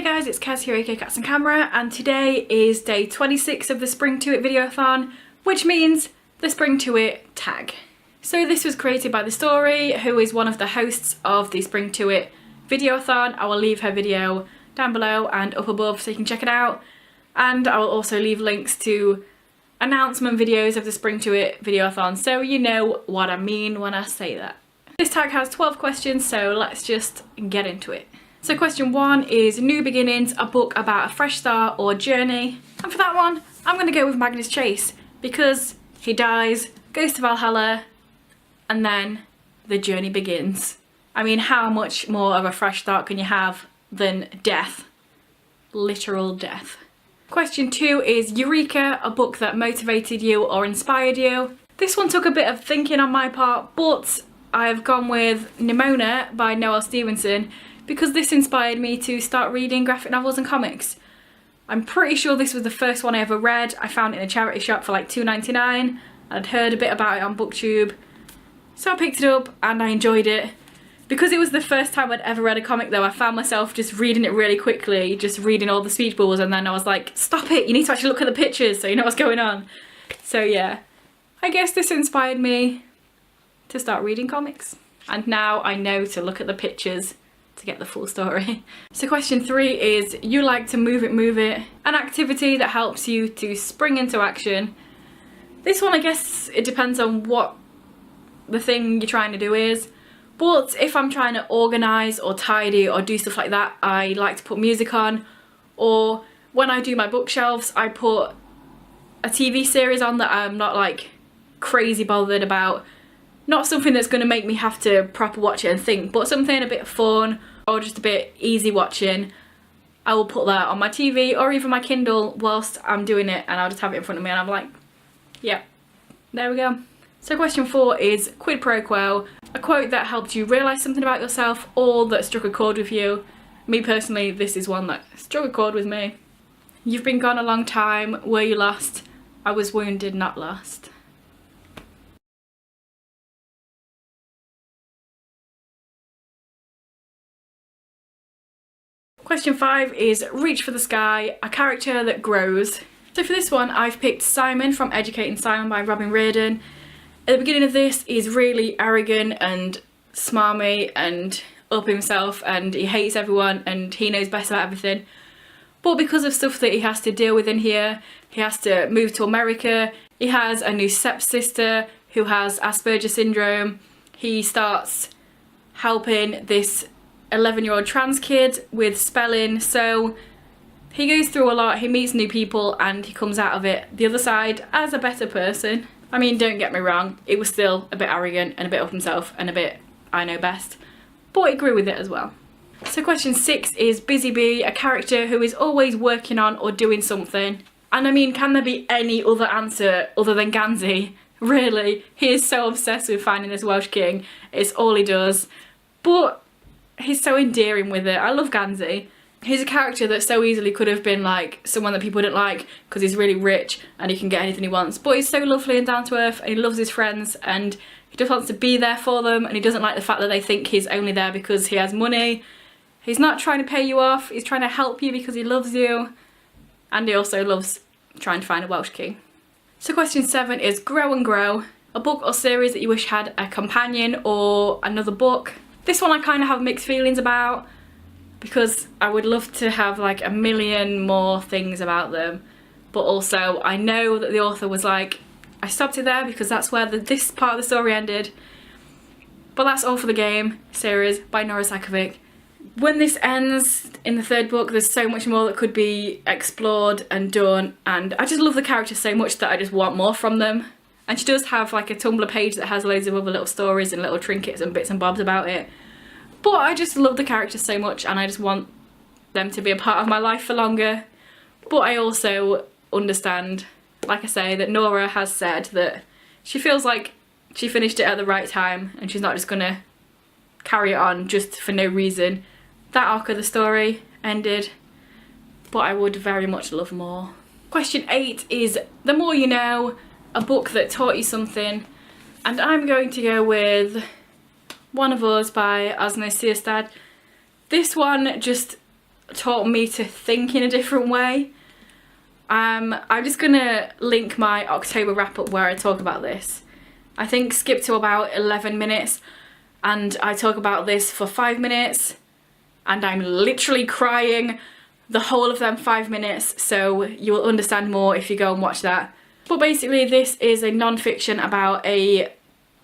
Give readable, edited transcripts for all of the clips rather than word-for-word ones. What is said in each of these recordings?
guys, it's Kaz, Eureka, Cats and Camera, and today is day 26 of the Spring to It videothon, which means the Spring to It tag. So this was created by The Story, who is one of the hosts of the Spring to It videothon. I will leave her video down below and up above so you can check it out, and I will also leave links to announcement videos of the Spring to It videothon so you know what I mean when I say that. This tag has 12 questions, so let's just get into it. So question 1 is New Beginnings, a book about a fresh start or journey. And for that one, I'm going to go with Magnus Chase because he dies, goes to Valhalla, and then the journey begins. I mean, how much more of a fresh start can you have than death? Literal death. Question 2 is Eureka, a book that motivated you or inspired you. This one took a bit of thinking on my part, but I've gone with Nimona by Noelle Stevenson because this inspired me to start reading graphic novels and comics. I'm pretty sure this was the first one I ever read. I found it in a charity shop for like $2.99. I'd heard a bit about it on BookTube. So I picked it up and I enjoyed it. Because it was the first time I'd ever read a comic though, I found myself just reading it really quickly, just reading all the speech bubbles, and then I was like, stop it, you need to actually look at the pictures so you know what's going on. So yeah, I guess this inspired me to start reading comics. And now I know to look at the pictures to get the full story. So question 3 is you like to move it, an activity that helps you to spring into action. This one, I guess it depends on what the thing you're trying to do is, but if I'm trying to organise or tidy or do stuff like that, I like to put music on, or when I do my bookshelves I put a TV series on that I'm not like crazy bothered about. Not something that's going to make me have to proper watch it and think, but something a bit fun or just a bit easy watching. I will put that on my TV or even my Kindle whilst I'm doing it, and I'll just have it in front of me and I'm like, yeah, there we go. So question 4 is Quid Pro Quo, a quote that helped you realise something about yourself or that struck a chord with you. Me personally, this is one that struck a chord with me. You've been gone a long time, were you lost? I was wounded, not lost. Question 5 is Reach for the Sky, a character that grows. So for this one I've picked Simon from Educating Simon by Robin Reardon. At the beginning of this he's really arrogant and smarmy and up himself and he hates everyone and he knows best about everything. But because of stuff that he has to deal with in here, he has to move to America, he has a new stepsister who has Asperger's syndrome, he starts helping this 11-year-old trans kid with spelling, so he goes through a lot, he meets new people and he comes out of it the other side as a better person. I mean, don't get me wrong, it was still a bit arrogant and a bit up himself and a bit I know best, but he grew with it as well. So question 6 is Busy Bee, a character who is always working on or doing something. And I mean, can there be any other answer other than Gansey? Really, he is so obsessed with finding this Welsh king, it's all he does, but he's so endearing with it. I love Gansey. He's a character that so easily could have been like someone that people didn't like because he's really rich and he can get anything he wants, but he's so lovely and down to earth and he loves his friends and he just wants to be there for them, and he doesn't like the fact that they think he's only there because he has money. He's not trying to pay you off, he's trying to help you because he loves you, and he also loves trying to find a Welsh king. So question 7 is Grow and Grow, a book or series that you wish had a companion or another book. This one I kind of have mixed feelings about because I would love to have like a million more things about them, but also I know that the author was like, I stopped it there because that's where this part of the story ended. But that's All for the Game series by Nora Sakovic. When this ends in the 3rd book, there's so much more that could be explored and done, and I just love the characters so much that I just want more from them. And she does have like a Tumblr page that has loads of other little stories and little trinkets and bits and bobs about it. But I just love the characters so much and I just want them to be a part of my life for longer. But I also understand, like I say, that Nora has said that she feels like she finished it at the right time and she's not just gonna carry it on just for no reason. That arc of the story ended, but I would very much love more. Question 8 is The More You Know, a book that taught you something, and I'm going to go with One of Us by Asno Sierstad. This one just taught me to think in a different way. I'm just gonna link my October wrap up where I talk about this. I think skip to about 11 minutes and I talk about this for 5 minutes and I'm literally crying the whole of them 5 minutes, so you will understand more if you go and watch that. But basically this is a non-fiction about a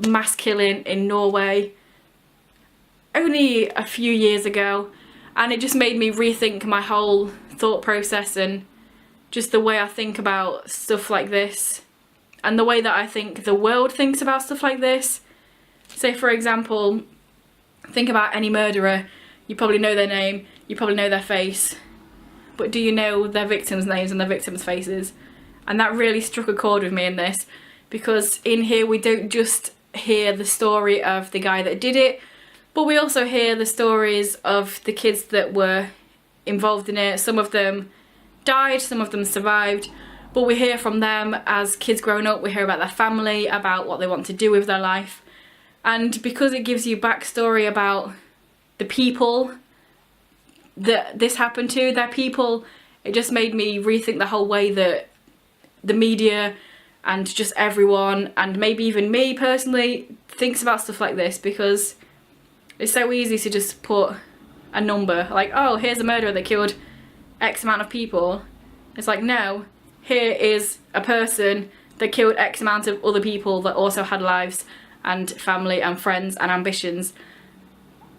mass killing in Norway only a few years ago, and it just made me rethink my whole thought process and just the way I think about stuff like this and the way that I think the world thinks about stuff like this. Say for example, think about any murderer. You probably know their name, you probably know their face, but do you know their victims' names and their victims' faces? And that really struck a chord with me in this, because in here we don't just hear the story of the guy that did it, but we also hear the stories of the kids that were involved in it. Some of them died, some of them survived, but we hear from them as kids growing up. We hear about their family, about what they want to do with their life, and because it gives you backstory about the people that this happened to, their people, it just made me rethink the whole way that the media and just everyone, and maybe even me personally, thinks about stuff like this, because it's so easy to just put a number, like, oh, here's a murderer that killed X amount of people. It's like, no, here is a person that killed X amount of other people that also had lives and family and friends and ambitions.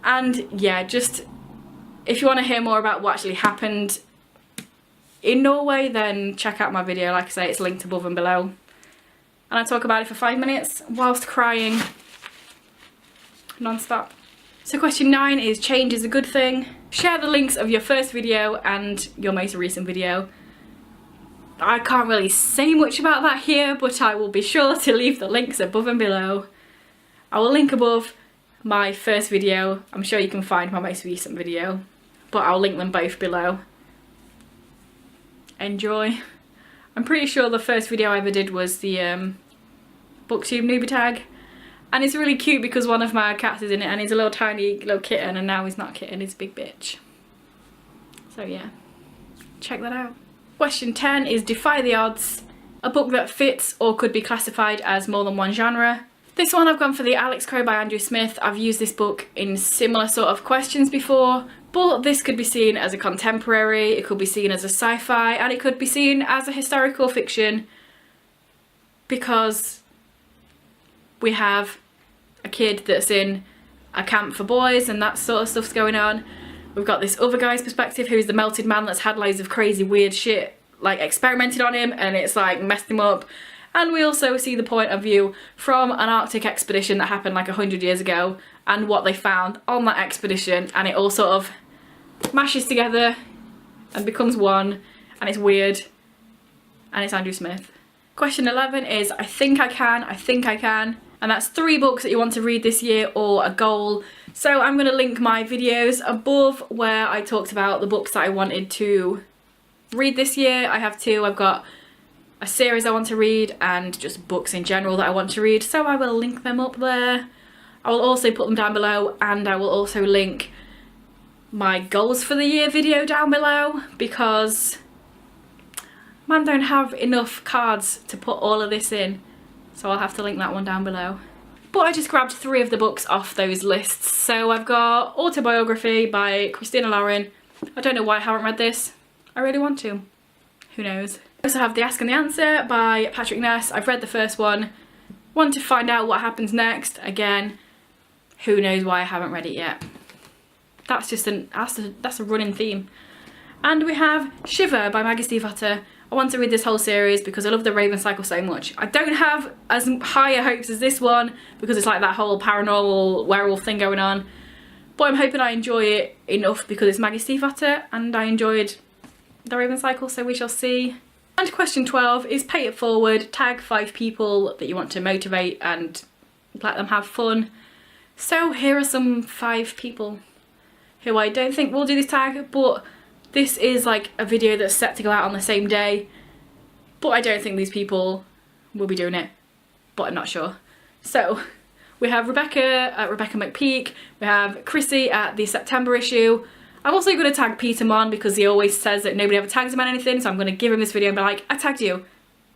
And yeah, just if you want to hear more about what actually happened in Norway, then check out my video. Like I say, it's linked above and below. And I talk about it for 5 minutes whilst crying non-stop. So question 9 is, change is a good thing. Share the links of your first video and your most recent video. I can't really say much about that here, but I will be sure to leave the links above and below. I will link above my first video. I'm sure you can find my most recent video, but I'll link them both below. Enjoy. I'm pretty sure the first video I ever did was the booktube newbie tag, and it's really cute because one of my cats is in it and he's a little tiny little kitten, and now he's not a kitten, he's a big bitch. So yeah, check that out. Question 10 is Defy the Odds, a book that fits or could be classified as more than one genre. This one I've gone for the ALLLLL Crow by Andrew Smith. I've used this book in similar sort of questions before, but this could be seen as a contemporary, it could be seen as a sci-fi, and it could be seen as a historical fiction, because we have a kid that's in a camp for boys and that sort of stuff's going on. We've got this other guy's perspective who's the melted man that's had loads of crazy weird shit like experimented on him and it's like messed him up. And we also see the point of view from an Arctic expedition that happened like 100 years ago and what they found on that expedition, and it all sort of mashes together and becomes one, and it's weird, and it's Andrew Smith. Question 11 is I think I can, and that's 3 books that you want to read this year or a goal. So I'm going to link my videos above where I talked about the books that I wanted to read this year. I have 2. I've got a series I want to read and just books in general that I want to read, so I will link them up there. I will also put them down below, and I will also link my goals for the year video down below, because man don't have enough cards to put all of this in, so I'll have to link that one down below. But I just grabbed 3 of the books off those lists. So I've got Autobiography by Christina Lauren. I don't know why I haven't read this. I really want to. Who knows? I also have The Ask and the Answer by Patrick Ness. I've read the first one. Want to find out what happens next. Again, who knows why I haven't read it yet. That's just that's a running theme. And we have Shiver by Maggie Stiefvater. I want to read this whole series because I love the Raven cycle so much. I don't have as higher hopes as this one because it's like that whole paranormal werewolf thing going on. But I'm hoping I enjoy it enough because it's Maggie Stiefvater and I enjoyed the Raven cycle, so we shall see. And question 12 is pay it forward. Tag 5 people that you want to motivate and let them have fun. So here are some 5 people who I don't think will do this tag, but this is like a video that's set to go out on the same day, but I don't think these people will be doing it, but I'm not sure. So we have Rebecca at Rebecca McPeak, we have Chrissy at the September issue, I'm also going to tag Peter Mon because he always says that nobody ever tags him on anything, so I'm going to give him this video and be like, I tagged you,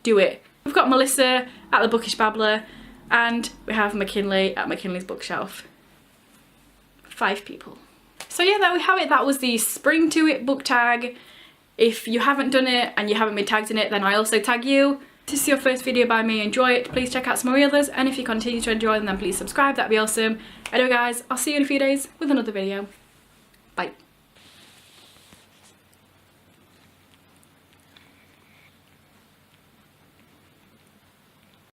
do it. We've got Melissa at The Bookish Babbler, and we have McKinley at McKinley's Bookshelf. 5 people. So yeah, there we have it. That was the Spring to It book tag. If you haven't done it and you haven't been tagged in it, then I also tag you. If this is your first video by me, enjoy it. Please check out some of my others, and if you continue to enjoy them, then please subscribe. That'd be awesome. Anyway guys, I'll see you in a few days with another video. Bye.